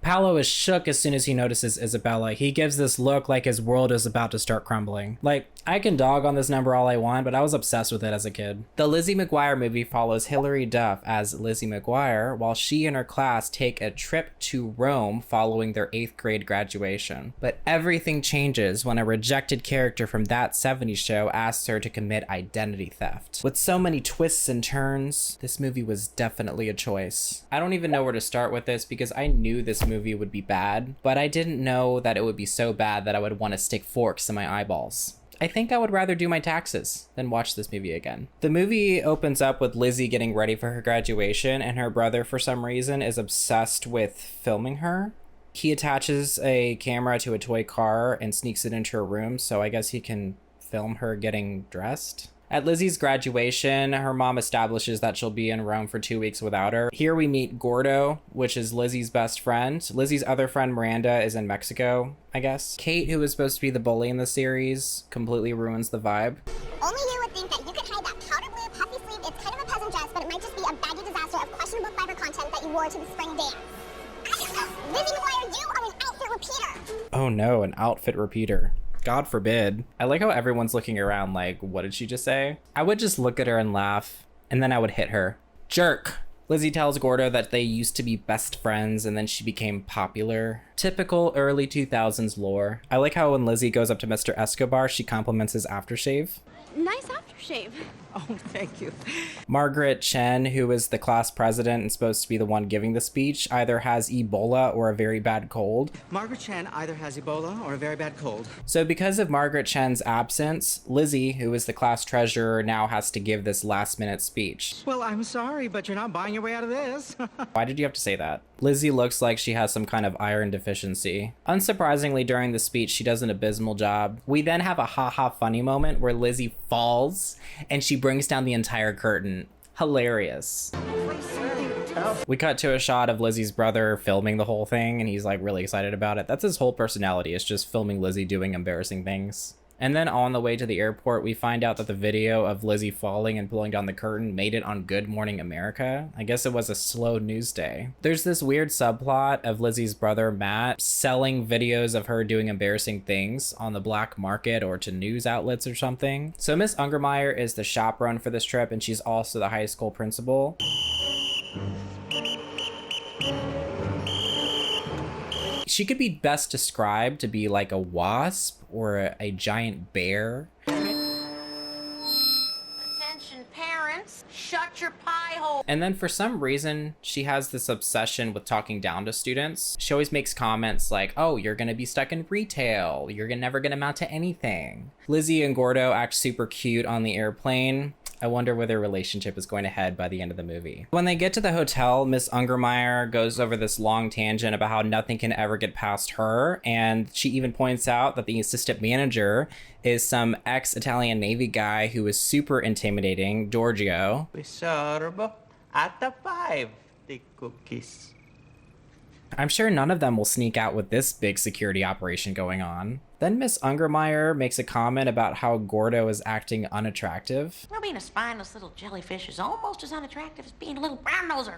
Paolo is shook as soon as he notices Isabella. He gives this look like his world is about to start crumbling. Like, I can dog on this number all I want, but I was obsessed with it as a kid. The Lizzie McGuire movie follows Hilary Duff as Lizzie McGuire while she and her class take a trip to Rome following their 8th grade graduation. But everything changes when a rejected character from That 70s Show asks her to commit identity theft. With so many twists and turns, this movie was definitely a choice. I don't even know where to start with this because I knew this movie would be bad, but I didn't know that it would be so bad that I would want to stick forks in my eyeballs. I think I would rather do my taxes than watch this movie again. The movie opens up with Lizzie getting ready for her graduation, and her brother, for some reason, is obsessed with filming her. He attaches a camera to a toy car and sneaks it into her room, so I guess he can film her getting dressed. At Lizzie's graduation, her mom establishes that she'll be in Rome for 2 weeks without her. Here we meet Gordo, which is Lizzie's best friend. Lizzie's other friend, Miranda, is in Mexico, I guess. Kate, who is supposed to be the bully in the series, completely ruins the vibe. Only you would think that you could hide that powder blue puffy sleeve. It's kind of a peasant dress, but it might just be a baggy disaster of questionable fiber content that you wore to the spring dance. Lizzie McGuire, you are an outfit repeater. Oh no, an outfit repeater. God forbid. I like how everyone's looking around like, what did she just say? I would just look at her and laugh, and then I would hit her. Jerk! Lizzie tells Gordo that they used to be best friends and then she became popular. Typical early 2000s lore. I like how when Lizzie goes up to Mr. Escobar, she compliments his aftershave. Nice aftershave. Oh, thank you. Margaret Chen, who is the class president and supposed to be the one giving the speech, either has Ebola or a very bad cold. Margaret Chen either has Ebola or a very bad cold. So because of Margaret Chen's absence, Lizzie, who is the class treasurer, now has to give this last-minute speech. Well, I'm sorry, but you're not buying your way out of this. Why did you have to say that? Lizzie looks like she has some kind of iron deficiency. Unsurprisingly, during the speech, she does an abysmal job. We then have a ha-ha funny moment where Lizzie falls and she brings down the entire curtain. Hilarious. We cut to a shot of Lizzie's brother filming the whole thing, and he's like really excited about it. That's his whole personality, is just filming Lizzie doing embarrassing things. And then on the way to the airport, we find out that the video of Lizzie falling and pulling down the curtain made it on Good Morning America. I guess it was a slow news day. There's this weird subplot of Lizzie's brother, Matt, selling videos of her doing embarrassing things on the black market or to news outlets or something. So Miss Ungermeyer is the chaperone for this trip, and she's also the high school principal. She could be best described to be like a wasp or a giant bear. Attention parents, shut your pie hole. And then for some reason, she has this obsession with talking down to students. She always makes comments like, oh, you're gonna be stuck in retail. You're never gonna amount to anything. Lizzie and Gordo act super cute on the airplane. I wonder where their relationship is going to head by the end of the movie. When they get to the hotel, Miss Ungermeyer goes over this long tangent about how nothing can ever get past her, and she even points out that the assistant manager is some ex-Italian Navy guy who is super intimidating, Giorgio. We serve at the 5 the cookies. I'm sure none of them will sneak out with this big security operation going on. Then Miss Ungermeyer makes a comment about how Gordo is acting unattractive. Well, being a spineless little jellyfish is almost as unattractive as being a little brown noser.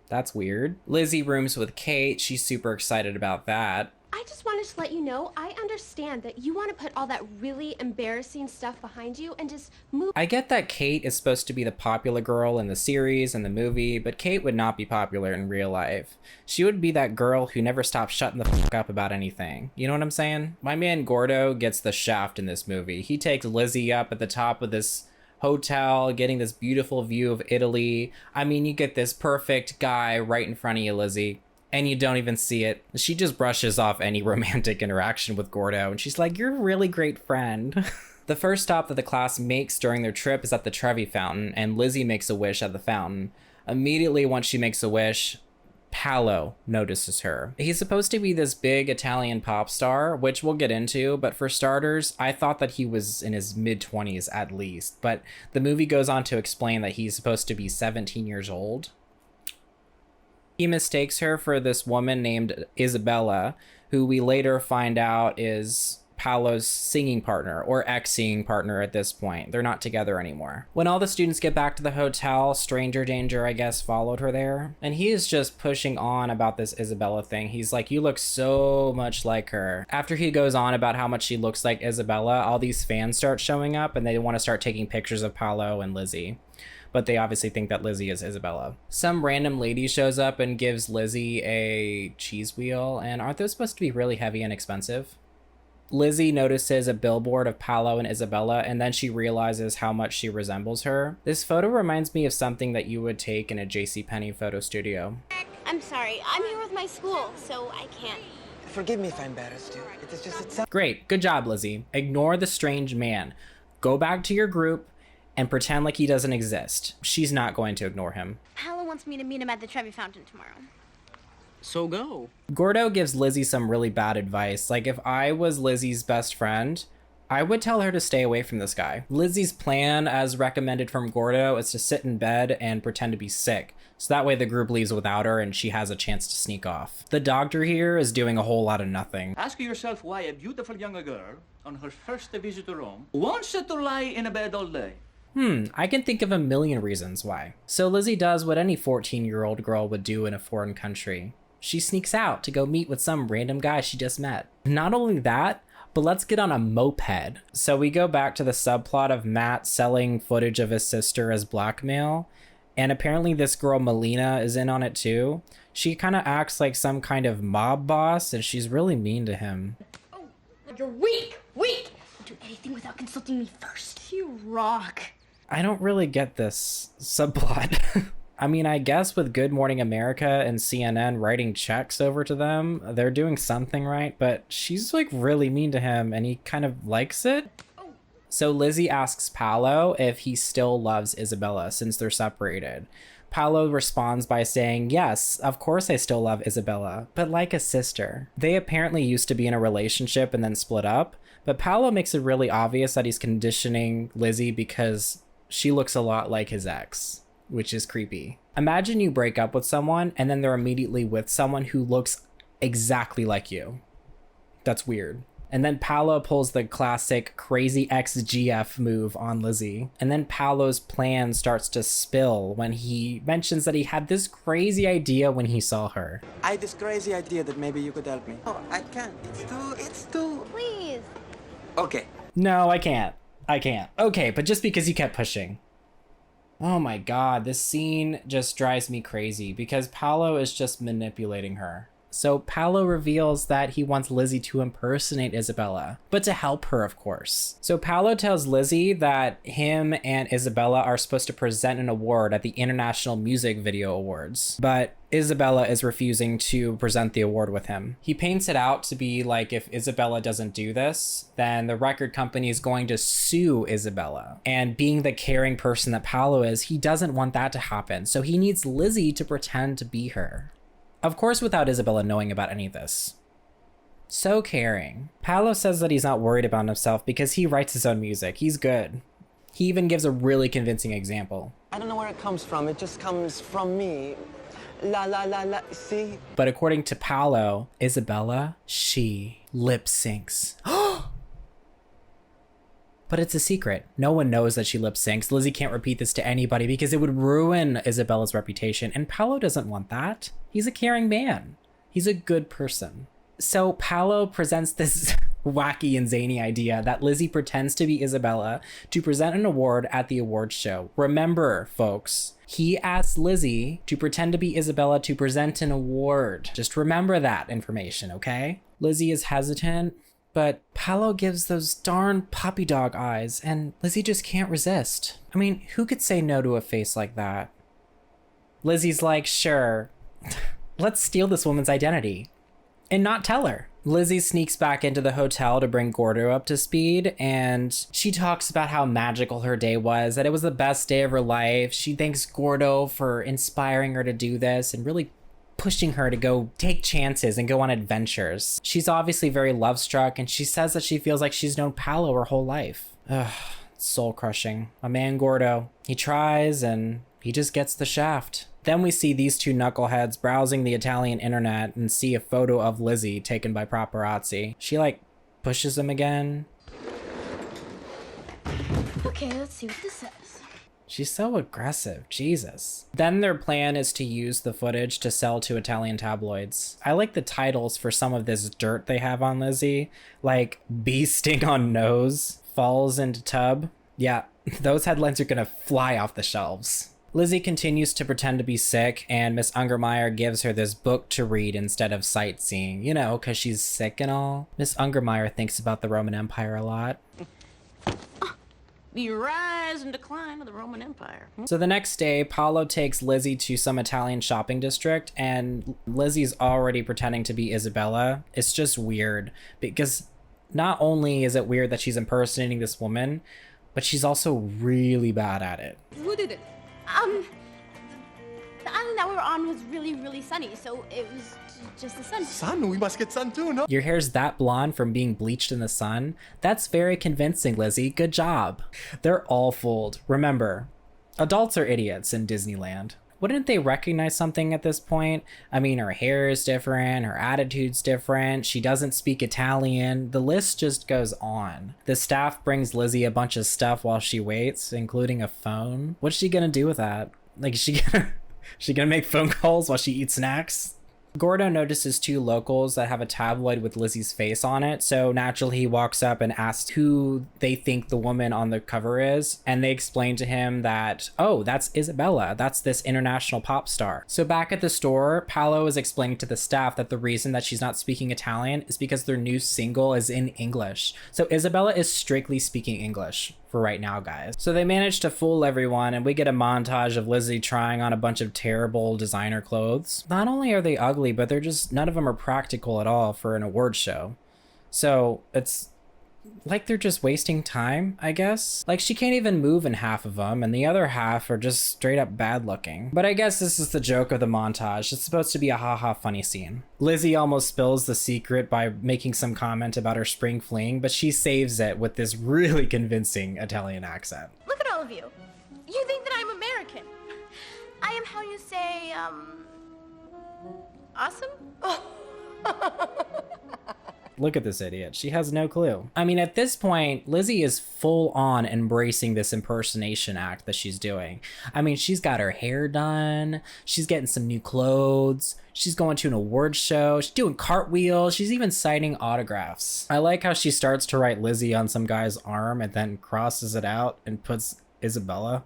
That's weird. Lizzie rooms with Kate. She's super excited about that. I just wanted to let you know, I understand that you want to put all that really embarrassing stuff behind you and just move. I get that Kate is supposed to be the popular girl in the series and the movie, but Kate would not be popular in real life. She would be that girl who never stops shutting the fuck up about anything. You know what I'm saying? My man Gordo gets the shaft in this movie. He takes Lizzie up at the top of this hotel, getting this beautiful view of Italy. I mean, you get this perfect guy right in front of you, Lizzie, and you don't even see it. She just brushes off any romantic interaction with Gordo, and she's like, you're a really great friend. The first stop that the class makes during their trip is at the Trevi Fountain, and Lizzie makes a wish at the fountain. Immediately once she makes a wish, Paolo notices her. He's supposed to be this big Italian pop star, which we'll get into, but for starters, I thought that he was in his mid-20s at least, but the movie goes on to explain that he's supposed to be 17 years old. He mistakes her for this woman named Isabella, who we later find out is Paolo's singing partner or ex-singing partner at this point. They're not together anymore. When all the students get back to the hotel, stranger danger, I guess, followed her there. And he is just pushing on about this Isabella thing. He's like, you look so much like her. After he goes on about how much she looks like Isabella, all these fans start showing up and they want to start taking pictures of Paolo and Lizzie. But they obviously think that Lizzie is Isabella. Some random lady shows up and gives Lizzie a cheese wheel, and aren't those supposed to be really heavy and expensive? Lizzie notices a billboard of Paolo and Isabella, and then she realizes how much she resembles her. This photo reminds me of something that you would take in a JCPenney photo studio. I'm sorry. I'm here with my school, so I can't. Forgive me if I embarrassed you. It's just Great, good job, Lizzie. Ignore the strange man. Go back to your group and pretend like he doesn't exist. She's not going to ignore him. Paolo wants me to meet him at the Trevi Fountain tomorrow. So go. Gordo gives Lizzie some really bad advice. Like, if I was Lizzie's best friend, I would tell her to stay away from this guy. Lizzie's plan, as recommended from Gordo, is to sit in bed and pretend to be sick. So that way the group leaves without her and she has a chance to sneak off. The doctor here is doing a whole lot of nothing. Ask yourself why a beautiful young girl, on her first visit to Rome, wants to lie in a bed all day. I can think of a million reasons why. So Lizzie does what any 14-year-old girl would do in a foreign country. She sneaks out to go meet with some random guy she just met. Not only that, but let's get on a moped. So we go back to the subplot of Matt selling footage of his sister as blackmail. And apparently this girl Melina is in on it too. She kind of acts like some kind of mob boss and she's really mean to him. Oh, you're weak! Weak! Don't do anything without consulting me first. You rock. I don't really get this subplot. I mean, I guess with Good Morning America and CNN writing checks over to them, they're doing something right, but she's like really mean to him and he kind of likes it. So Lizzie asks Paolo if he still loves Isabella since they're separated. Paolo responds by saying, yes, of course I still love Isabella, but like a sister. They apparently used to be in a relationship and then split up, but Paolo makes it really obvious that he's conditioning Lizzie because she looks a lot like his ex, which is creepy. Imagine you break up with someone and then they're immediately with someone who looks exactly like you. That's weird. And then Paolo pulls the classic crazy ex-GF move on Lizzie. And then Paolo's plan starts to spill when he mentions that he had this crazy idea when he saw her. I had this crazy idea that maybe you could help me. Oh, I can't. It's too... Please. Okay. No, I can't. Okay, but just because you kept pushing. Oh my god, this scene just drives me crazy because Paolo is just manipulating her. So Paolo reveals that he wants Lizzie to impersonate Isabella, but to help her, of course. So Paolo tells Lizzie that him and Isabella are supposed to present an award at the International Music Video Awards, but Isabella is refusing to present the award with him. He paints it out to be like if Isabella doesn't do this, then the record company is going to sue Isabella. And being the caring person that Paolo is, he doesn't want that to happen. So he needs Lizzie to pretend to be her. Of course, without Isabella knowing about any of this. So caring. Paolo says that he's not worried about himself because he writes his own music. He's good. He even gives a really convincing example. I don't know where it comes from. It just comes from me. La la la la, see? But according to Paolo, Isabella, she lip syncs. But it's a secret. No one knows that she lip syncs. Lizzie can't repeat this to anybody because it would ruin Isabella's reputation. And Paolo doesn't want that. He's a caring man. He's a good person. So Paolo presents this wacky and zany idea that Lizzie pretends to be Isabella to present an award at the awards show. Remember, folks, he asked Lizzie to pretend to be Isabella to present an award. Just remember that information, okay? Lizzie is hesitant, but Paolo gives those darn puppy dog eyes, and Lizzie just can't resist. I mean, who could say no to a face like that? Lizzie's like, sure, let's steal this woman's identity and not tell her. Lizzie sneaks back into the hotel to bring Gordo up to speed, and she talks about how magical her day was, that it was the best day of her life. She thanks Gordo for inspiring her to do this and really pushing her to go take chances and go on adventures. She's obviously very love-struck, and she says that she feels like she's known Paolo her whole life. Ugh, soul-crushing. My man Gordo. He tries, and he just gets the shaft. Then we see these two knuckleheads browsing the Italian internet and see a photo of Lizzie taken by paparazzi. She, like, pushes him again. Okay, let's see what this says. She's so aggressive, Jesus. Then their plan is to use the footage to sell to Italian tabloids. I like the titles for some of this dirt they have on Lizzie, like bee sting on nose, falls into tub. Yeah, those headlines are gonna fly off the shelves. Lizzie continues to pretend to be sick, and Miss Ungermeyer gives her this book to read instead of sightseeing, you know, because she's sick and all. Miss Ungermeyer thinks about the Roman Empire a lot. The rise and decline of the Roman Empire. So the next day, Paolo takes Lizzie to some Italian shopping district, and Lizzie's already pretending to be Isabella. It's just weird, because not only is it weird that she's impersonating this woman, but she's also really bad at it. Who did it? The island that we were on was really, really sunny, so it was just the sun. Sun? We must get sun too, no? Your hair's that blonde from being bleached in the sun? That's very convincing, Lizzie. Good job. They're all fooled. Remember, adults are idiots in Disneyland. Wouldn't they recognize something at this point? I mean, her hair is different, her attitude's different, she doesn't speak Italian. The list just goes on. The staff brings Lizzie a bunch of stuff while she waits, including a phone. What's she gonna do with that? Like, is she gonna make phone calls while she eats snacks? Gordo notices two locals that have a tabloid with Lizzie's face on it, so naturally he walks up and asks who they think the woman on the cover is, and they explain to him that, oh, that's Isabella, that's this international pop star. So back at the store, Paolo is explaining to the staff that the reason that she's not speaking Italian is because their new single is in English. So Isabella is strictly speaking English for right now, guys. So they manage to fool everyone, and we get a montage of Lizzie trying on a bunch of terrible designer clothes. Not only are they ugly, but they're just, none of them are practical at all for an award show. So it's like they're just wasting time, I guess. Like, she can't even move in half of them, and the other half are just straight up bad looking. But I guess this is the joke of the montage. It's supposed to be a haha funny scene. Lizzie almost spills the secret by making some comment about her spring fling, but she saves it with this really convincing Italian accent. Look at all of you. You think that I'm American. I am how you say, awesome? Look at this idiot. She has no clue. I mean, at this point, Lizzie is full on embracing this impersonation act that she's doing. I mean, she's got her hair done. She's getting some new clothes. She's going to an award show. She's doing cartwheels. She's even signing autographs. I like how she starts to write Lizzie on some guy's arm and then crosses it out and puts Isabella.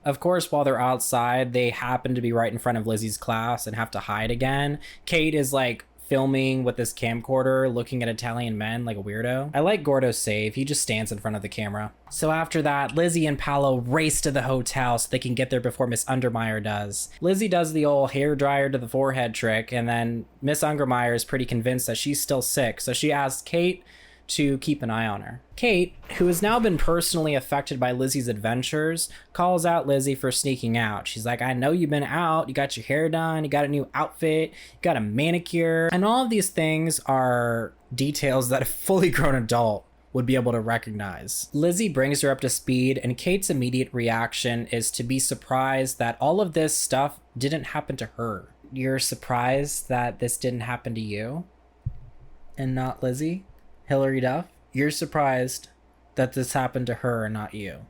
Of course, while they're outside, they happen to be right in front of Lizzie's class and have to hide again. Kate is like filming with this camcorder, looking at Italian men like a weirdo. I like Gordo's save. He just stands in front of the camera. So after that, Lizzie and Paolo race to the hotel so they can get there before Miss Ungermeyer does. Lizzie does the old hair dryer to the forehead trick, and then Miss Ungermeyer is pretty convinced that she's still sick, so she asks Kate to keep an eye on her. Kate, who has now been personally affected by Lizzie's adventures, calls out Lizzie for sneaking out. She's like, I know you've been out, you got your hair done, you got a new outfit, you got a manicure, and all of these things are details that a fully grown adult would be able to recognize. Lizzie brings her up to speed, and Kate's immediate reaction is to be surprised that all of this stuff didn't happen to her. You're surprised that this didn't happen to you? And not Lizzie? Hilary Duff? You're surprised that this happened to her and not you.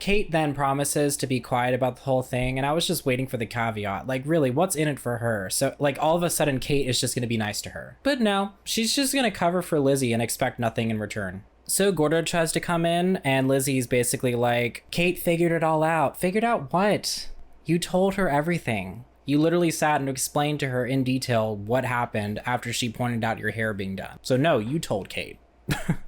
Kate then promises to be quiet about the whole thing, and I was just waiting for the caveat. Like, really, what's in it for her? So, like, all of a sudden, Kate is just going to be nice to her. But no, she's just going to cover for Lizzie and expect nothing in return. So Gordo tries to come in, and Lizzie's basically like, Kate figured it all out. Figured out what? You told her everything. You literally sat and explained to her in detail what happened after she pointed out your hair being done. So no, you told Kate.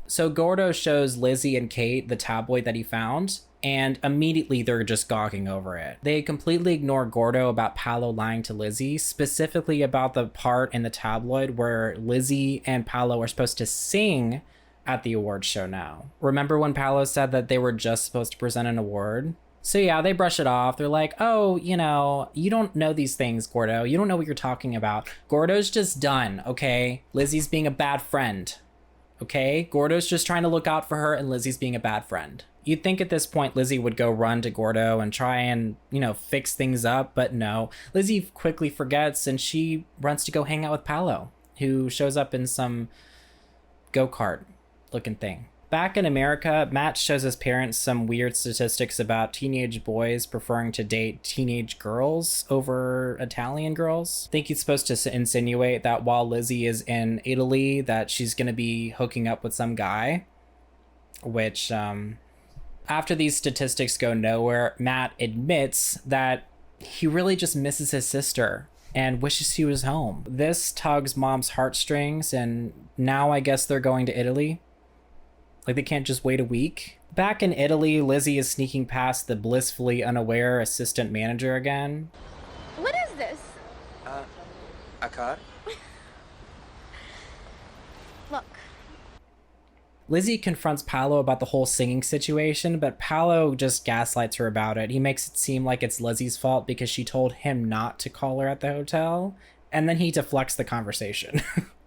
So Gordo shows Lizzie and Kate the tabloid that he found, and immediately they're just gawking over it. They completely ignore Gordo about Paolo lying to Lizzie, specifically about the part in the tabloid where Lizzie and Paolo are supposed to sing at the award show now. Remember when Paolo said that they were just supposed to present an award? So yeah, they brush it off. They're like, oh, you know, you don't know these things, Gordo. You don't know what you're talking about. Gordo's just done, okay? Lizzie's being a bad friend, okay? Gordo's just trying to look out for her, and Lizzie's being a bad friend. You'd think at this point Lizzie would go run to Gordo and try and, you know, fix things up, but no. Lizzie quickly forgets, and she runs to go hang out with Paolo. who shows up in some go-kart looking thing. Back in America, Matt shows his parents some weird statistics about teenage boys preferring to date teenage girls over Italian girls. I think he's supposed to insinuate that while Lizzie is in Italy, that she's going to be hooking up with some guy, which, after these statistics go nowhere, Matt admits that he really just misses his sister and wishes he was home. This tugs Mom's heartstrings, and now I guess they're going to Italy. Like, they can't just wait a week. Back in Italy, Lizzie is sneaking past the blissfully unaware assistant manager again. What is this? A car? Look. Lizzie confronts Paolo about the whole singing situation, but Paolo just gaslights her about it. He makes it seem like it's Lizzie's fault because she told him not to call her at the hotel, and then he deflects the conversation.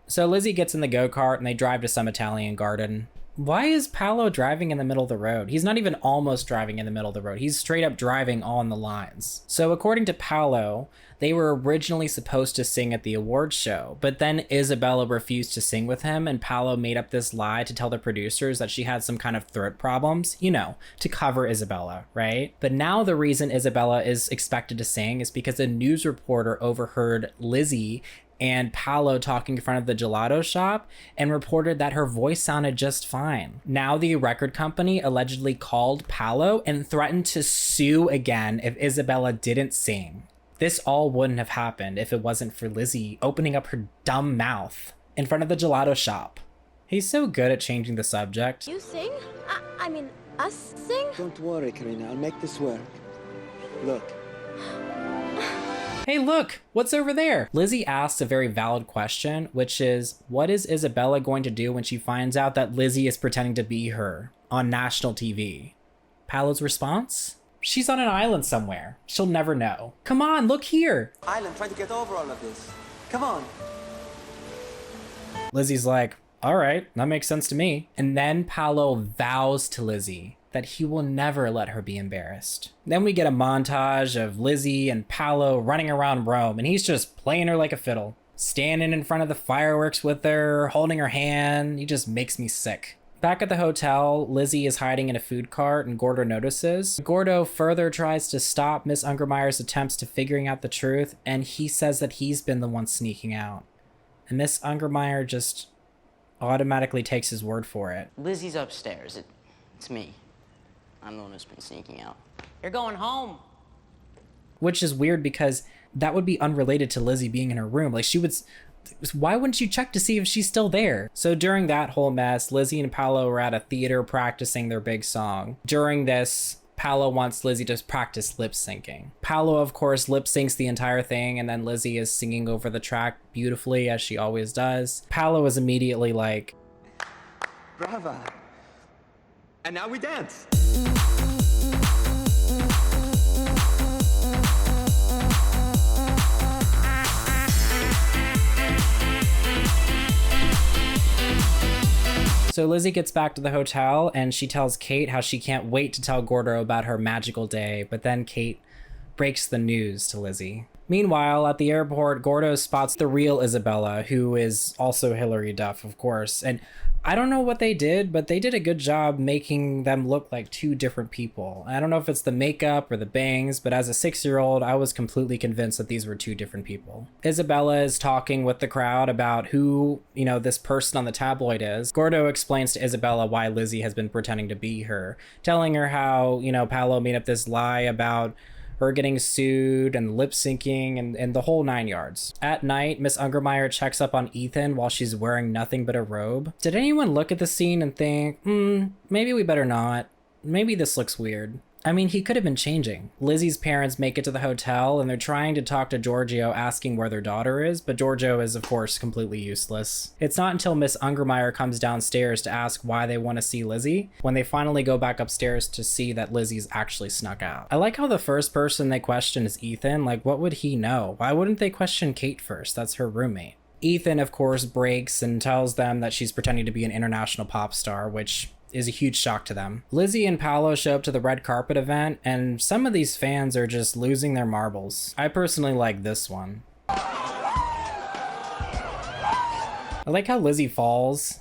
So Lizzie gets in the go-kart and they drive to some Italian garden. Why is Paolo driving in the middle of the road? He's not even almost driving in the middle of the road. He's straight up driving on the lines. So according to Paolo, they were originally supposed to sing at the awards show, but then Isabella refused to sing with him, and Paolo made up this lie to tell the producers that she had some kind of throat problems, you know, to cover Isabella, right? But now the reason Isabella is expected to sing is because a news reporter overheard Lizzie and Paolo talking in front of the gelato shop and reported that her voice sounded just fine. Now the record company allegedly called Paolo and threatened to sue again if Isabella didn't sing. This all wouldn't have happened if it wasn't for Lizzie opening up her dumb mouth in front of the gelato shop. He's so good at changing the subject. You sing? I mean, us sing? Don't worry, Karina. I'll make this work. Look. Hey, look, what's over there? Lizzie asks a very valid question, which is, what is Isabella going to do when she finds out that Lizzie is pretending to be her on national TV? Paolo's response? She's on an island somewhere. She'll never know. Come on, look here. Island, trying to get over all of this. Come on. Lizzie's like, all right, that makes sense to me. And then Paolo vows to Lizzie that he will never let her be embarrassed. Then we get a montage of Lizzie and Paolo running around Rome, and he's just playing her like a fiddle. Standing in front of the fireworks with her, holding her hand. He just makes me sick. Back at the hotel, Lizzie is hiding in a food cart and Gordo notices. Gordo further tries to stop Miss Ungermeyer's attempts to figuring out the truth, and he says that he's been the one sneaking out. And Miss Ungermeyer just automatically takes his word for it. Lizzie's upstairs. It's me. I'm the one who's been sneaking out. You're going home. Which is weird because that would be unrelated to Lizzie being in her room. Like, she would... Why wouldn't you check to see if she's still there? So during that whole mess, Lizzie and Paolo were at a theater practicing their big song. During this, Paolo wants Lizzie to practice lip syncing. Paolo, of course, lip syncs the entire thing, and then Lizzie is singing over the track beautifully, as she always does. Paolo is immediately like, Brava. And now we dance. So Lizzie gets back to the hotel and she tells Kate how she can't wait to tell Gordo about her magical day, but then Kate breaks the news to Lizzie. Meanwhile, at the airport, Gordo spots the real Isabella, who is also Hilary Duff, of course. And I don't know what they did, but they did a good job making them look like two different people. I don't know if it's the makeup or the bangs, but as a 6-year-old, I was completely convinced that these were two different people. Isabella is talking with the crowd about who, this person on the tabloid is. Gordo explains to Isabella why Lizzie has been pretending to be her, telling her how, Paolo made up this lie about her getting sued and lip syncing and the whole 9 yards. At night, Miss Ungermeyer checks up on Ethan while she's wearing nothing but a robe. Did anyone look at the scene and think, maybe we better not? Maybe this looks weird. I mean, he could have been changing. Lizzie's parents make it to the hotel and they're trying to talk to Giorgio asking where their daughter is, but Giorgio is of course completely useless. It's not until Miss Ungermeyer comes downstairs to ask why they want to see Lizzie, when they finally go back upstairs to see that Lizzie's actually snuck out. I like how the first person they question is Ethan. Like, what would he know? Why wouldn't they question Kate first? That's her roommate. Ethan, of course, breaks and tells them that she's pretending to be an international pop star, which is a huge shock to them. Lizzie and Paolo show up to the red carpet event, and some of these fans are just losing their marbles. I personally like this one. I like how Lizzie falls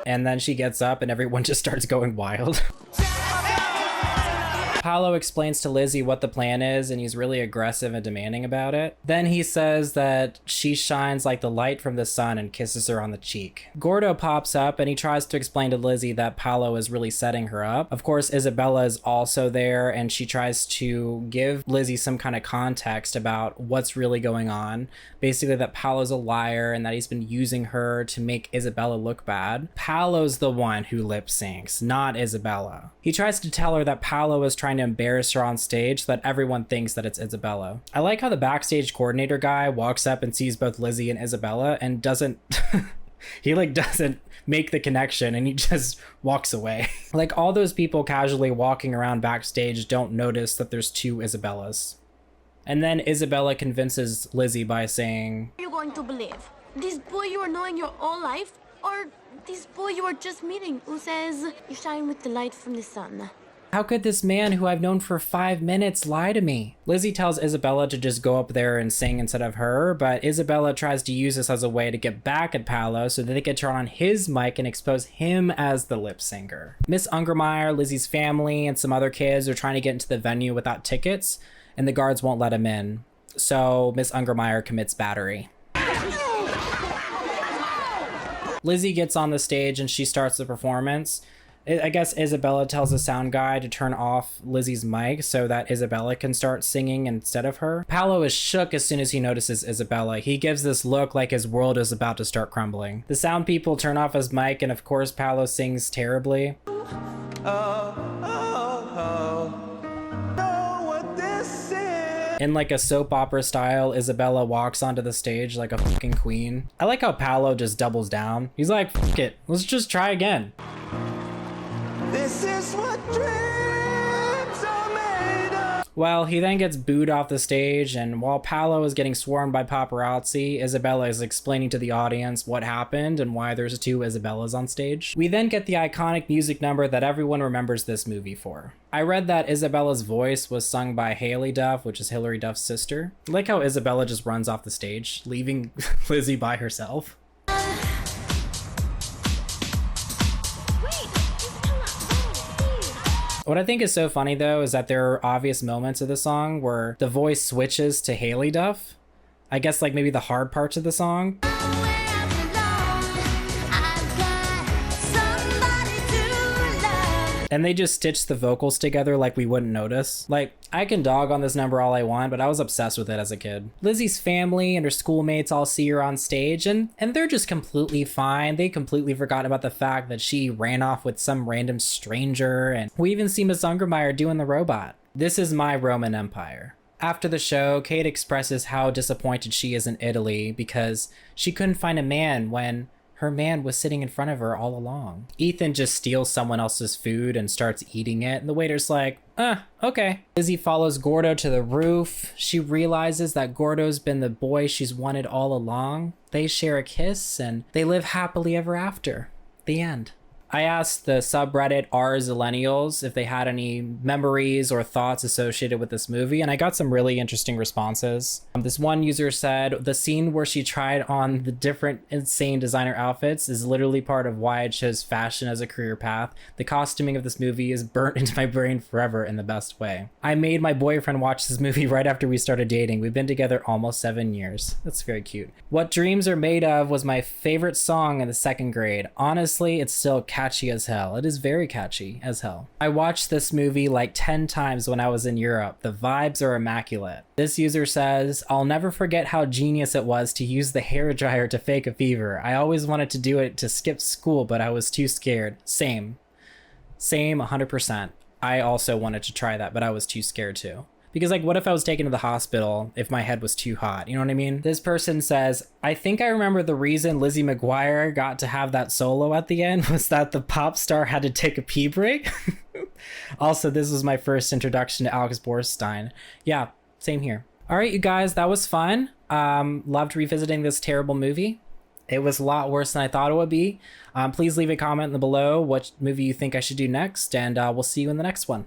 and then she gets up and everyone just starts going wild. Paolo explains to Lizzie what the plan is, and he's really aggressive and demanding about it. Then he says that she shines like the light from the sun and kisses her on the cheek. Gordo pops up and he tries to explain to Lizzie that Paolo is really setting her up. Of course, Isabella is also there, and she tries to give Lizzie some kind of context about what's really going on. Basically that Paolo's a liar and that he's been using her to make Isabella look bad. Paolo's the one who lip syncs, not Isabella. He tries to tell her that Paolo is trying to embarrass her on stage so that everyone thinks that it's Isabella. I like how the backstage coordinator guy walks up and sees both Lizzie and Isabella and doesn't he like doesn't make the connection, and he just walks away. Like all those people casually walking around backstage don't notice that there's two Isabellas. And then Isabella convinces Lizzie by saying, "Are you going to believe this boy you are knowing your whole life, or this boy you are just meeting who says you shine with the light from the sun?" How could this man who I've known for 5 minutes lie to me? Lizzie tells Isabella to just go up there and sing instead of her, but Isabella tries to use this as a way to get back at Paolo so that they can turn on his mic and expose him as the lip singer. Miss Ungermeyer, Lizzie's family, and some other kids are trying to get into the venue without tickets, and the guards won't let him in. So Miss Ungermeyer commits battery. Lizzie gets on the stage and she starts the performance. I guess Isabella tells the sound guy to turn off Lizzie's mic so that Isabella can start singing instead of her. Paolo is shook as soon as he notices Isabella. He gives this look like his world is about to start crumbling. The sound people turn off his mic, and of course Paolo sings terribly. In like a soap opera style, Isabella walks onto the stage like a fucking queen. I like how Paolo just doubles down. He's like, fuck it, let's just try again. This is what dreams are made of. Well, he then gets booed off the stage, and while Paolo is getting swarmed by paparazzi, Isabella is explaining to the audience what happened and why there's two Isabellas on stage. We then get the iconic music number that everyone remembers this movie for. I read that Isabella's voice was sung by Hilary Duff, which is Hilary Duff's sister. I like how Isabella just runs off the stage, leaving Lizzie by herself. What I think is so funny though is that there are obvious moments of the song where the voice switches to Hilary Duff. I guess like maybe the hard parts of the song. And they just stitched the vocals together like we wouldn't notice. Like, I can dog on this number all I want, but I was obsessed with it as a kid. Lizzie's family and her schoolmates all see her on stage, and they're just completely fine. They completely forgot about the fact that she ran off with some random stranger, and we even see Miss Ungermeyer doing the robot. This is my Roman Empire. After the show, Kate expresses how disappointed she is in Italy because she couldn't find a man when her man was sitting in front of her all along. Ethan just steals someone else's food and starts eating it, and the waiter's like, okay. Lizzie follows Gordo to the roof. She realizes that Gordo's been the boy she's wanted all along. They share a kiss, and they live happily ever after. The end. I asked the subreddit Zillenials if they had any memories or thoughts associated with this movie, and I got some really interesting responses. This one user said, the scene where she tried on the different insane designer outfits is literally part of why I chose fashion as a career path. The costuming of this movie is burnt into my brain forever in the best way. I made my boyfriend watch this movie right after we started dating. We've been together almost 7 years. That's very cute. What Dreams Are Made Of was my favorite song in the 2nd grade. Honestly, it's still catchy as hell. It is very catchy as hell. I watched this movie like 10 times when I was in Europe. The vibes are immaculate. This user says, I'll never forget how genius it was to use the hairdryer to fake a fever. I always wanted to do it to skip school, but I was too scared. Same 100%. I also wanted to try that, but I was too scared too. Because like, what if I was taken to the hospital if my head was too hot? You know what I mean? This person says, I think I remember the reason Lizzie McGuire got to have that solo at the end was that the pop star had to take a pee break. Also, this was my first introduction to Alex Borstein. Yeah, same here. All right, you guys, that was fun. Loved revisiting this terrible movie. It was a lot worse than I thought it would be. Please leave a comment below what movie you think I should do next, and we'll see you in the next one.